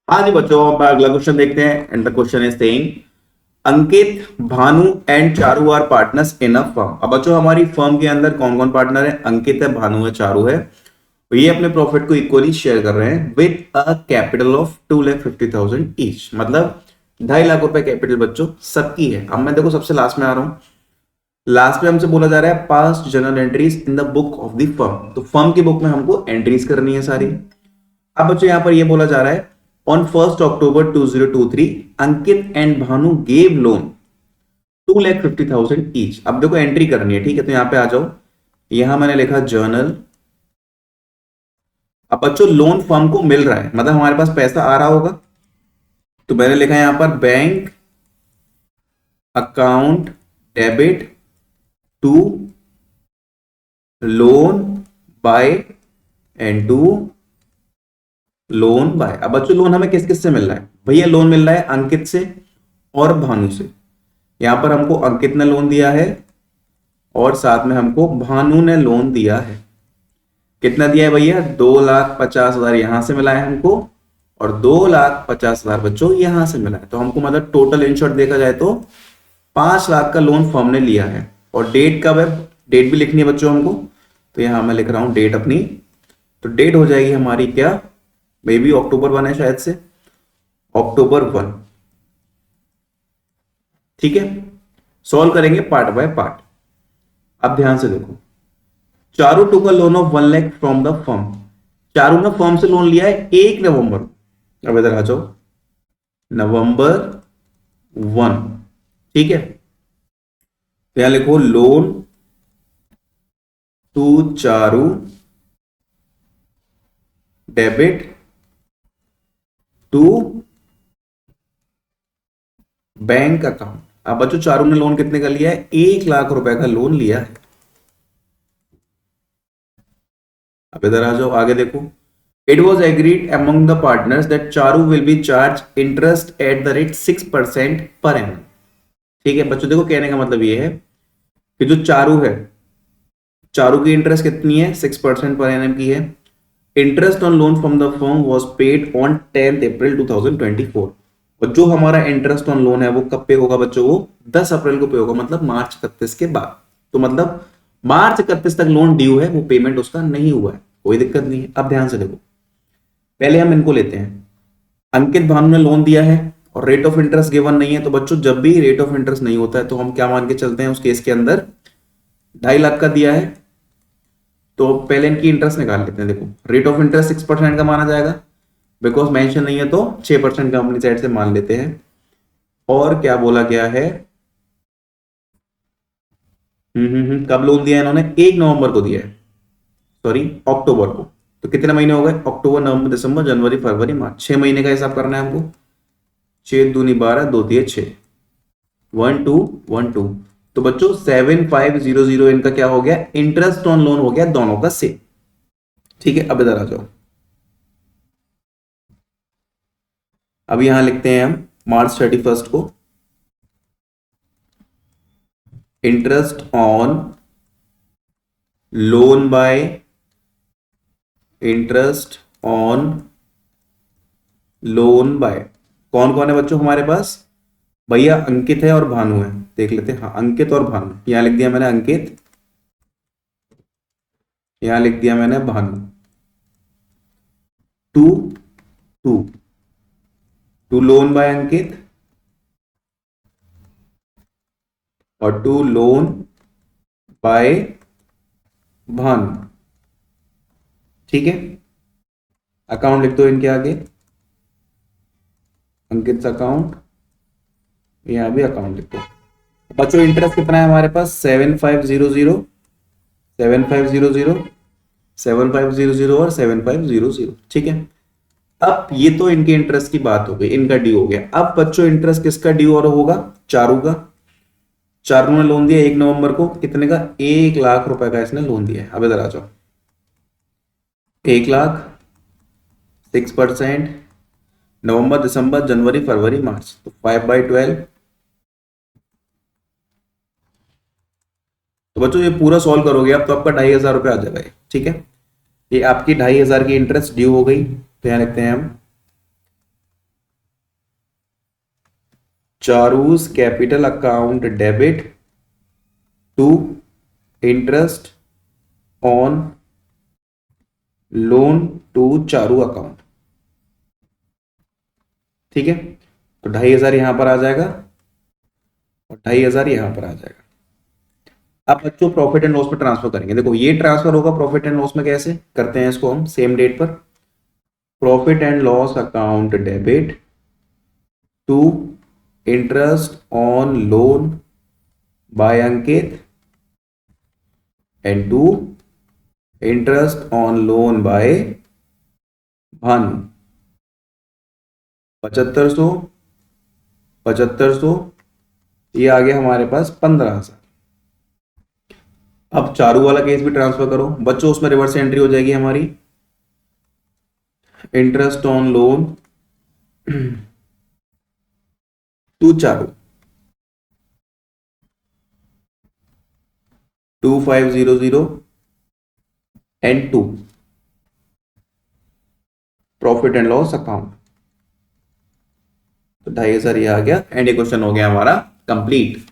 हाँ जी बच्चों, अब अगला क्वेश्चन देखते हैं। And the question is saying Ankit, Bhanu and Charu are partners in a firm. अब बच्चों हमारी फर्म के अंदर कौन कौन पार्टनर है? अंकित है, भानु है, चारू है। तो ये अपने प्रॉफिट को इक्वली शेयर कर रहे हैं with a capital of 2,50,000 each. मतलब 2.5 लाख रुपए कैपिटल बच्चों सबकी है। अब मैं देखो सबसे लास्ट में आ रहा हूं। लास्ट में हमसे बोला जा रहा है past journal entries in the book of the firm. तो फर्म की बुक में हमको एंट्रीज करनी है सारी। अब बच्चों यहां पर ये बोला जा रहा है on 1 October 2023 Ankit and Bhanu gave loan 2,50,000 each. अब देखो एंट्री करनी है, ठीक है? तो यहां पे आ जाओ। यहां मैंने लिखा जर्नल। अब बच्चों लोन फर्म को मिल रहा है, मतलब हमारे पास पैसा आ रहा होगा। तो मैंने लिखा यहां पर bank account debit to loan by and to loan by. अब बच्चों लोन हमें किस किस से मिल रहा है? भैया लोन मिल रहा है अंकित से और भानु से। यहां पर हमको अंकित ने लोन दिया है और साथ में हमको भानु ने लोन दिया है। कितना दिया है भैया? 2,50,000 यहां से मिला है हमको और 2,50,000 बच्चों यहां से मिला है। तो हमको मतलब टोटल इन शॉर्ट देखा जाए तो 5 लाख का लोन फर्म ने लिया है। और डेट कब है? डेट भी लिखनी है बच्चों हमको। तो यहां मैं लिख रहा हूं डेट अपनी। तो डेट हो जाएगी हमारी क्या? मे बी अक्टूबर 1 है शायद से। अक्टूबर 1। ठीक है, सॉल्व करेंगे पार्ट बाय पार्ट। अब ध्यान से देखो। Charu took a loan of 1 lakh from the firm. Charu ने फर्म से लोन लिया है 1 नवंबर। अब इधर आ जाओ, November 1। ठीक है, तो यहां लिखो loan to Charu debit to bank account. अब बच्चों चारू ने लोन कितने का लिया है? 1 लाख रुपए का लोन लिया है। अब इधर आ जाओ, आगे देखो। It was agreed among the partners that Charu will be charge interest at the rate 6% per annum. ठीक है बच्चों, देखो कहने का मतलब ये है कि जो चारू है, चारू की इंटरेस्ट कितनी है? 6% पर एनम की है। Interest on loan from the firm was paid on 10 अप्रैल 2024। और जो हमारा इंटरेस्ट ऑन लोन है वो कब पे होगा बच्चों? वो 10 अप्रैल को पे होगा, मतलब मार्च 31 के बाद। तो मतलब मार्च 31 तक लोन ड्यू है, वो पेमेंट उसका नहीं हुआ है, कोई दिक्कत नहीं है। अब ध्यान से देखो, पहले हम इनको लेते हैं। अंकित भानु ने लोन दिया है और रेट ऑफ इंटरेस्ट गिवन नहीं है। तो बच्चों जब भी रेट ऑफ इंटरेस्ट नहीं होता है तो हम क्या मान के चलते हैं? उस केस के अंदर 2.5 लाख का दिया है तो पहले इनकी इंटरेस्ट निकाल लेते हैं। देखो रेट ऑफ इंटरेस्ट 6% का माना जाएगा, बिकॉज मेंशन नहीं है तो 6% का अपनी साइड से मान लेते हैं। और क्या बोला गया है? कब लोन दिया है इन्होंने? 1 नवंबर को दिया है, सॉरी अक्टूबर को। तो कितने महीने हो गए? अक्टूबर, नवंबर, दिसंबर, जनवरी, फरवरी, मार्च। 6 महीने का हिसाब करना है हमको। 6 दूनी 12, 2 तिये 6, 1 2 1 2। तो बच्चों 7,500 इनका क्या हो गया? इंटरेस्ट ऑन लोन हो गया दोनों का सेम। ठीक है, अब इधर आ जाओ। अब यहां लिखते हैं हम March 31 को interest on loan bye interest on loan bye. कौन कौन है बच्चों हमारे पास? भैया अंकित है और भानु है। देख लेते हैं। हाँ, अंकित और भानु। यहां लिख दिया मैंने अंकित, यहां लिख दिया मैंने Bhanu. To to to loan by Ankit और टू लोन बाय भानु। ठीक है, अकाउंट लिख दो इनके आगे, अंकित अकाउंट, यहां भी अकाउंट लिख दो। बच्चों इंटरेस्ट कितना है हमारे पास? 7,500, 7,500, 7,500 और 7,500। ठीक है, अब ये तो इनके इंटरेस्ट की बात हो गई, इनका ड्यू हो गया। अब बच्चों इंटरेस्ट किसका ड्यू और होगा? चारू का। चारू ने लोन दिया 1 नवंबर को, कितने का? 1 लाख रुपए का इसने लोन दिया है। अब इधर आ जाओ, 1 लाख, 6%, नवंबर, दिसंबर, जनवरी, फरवरी, मार्च, तो 5/12। तो बच्चों ये पूरा सॉल्व करोगे आप तो आपका 2,500 रुपये आ जाएगा ये। ठीक है, ये आपकी 2,500 की इंटरेस्ट ड्यू हो गई। तो यहां लिखते हैं हम Charu's capital account debit to interest on loan to Charu account. ठीक है, तो 2,500 यहां पर आ जाएगा और 2,500 यहां पर आ जाएगा। अब बच्चों प्रॉफिट एंड लॉस में ट्रांसफर करेंगे। देखो ये ट्रांसफर होगा प्रॉफिट एंड लॉस में, कैसे करते हैं इसको हम, सेम डेट पर profit and loss account debit to interest on loan by Ankit and to interest on loan by Bhanu. 7500 7500 ये आ गया हमारे पास 15,000। अब चारू वाला केस भी ट्रांसफर करो बच्चों, उसमें रिवर्स एंट्री हो जाएगी हमारी, interest on loan to Charu 2500 and to profit and loss account. तो 2,500 ये आ गया एंड ये क्वेश्चन हो गया हमारा कंप्लीट।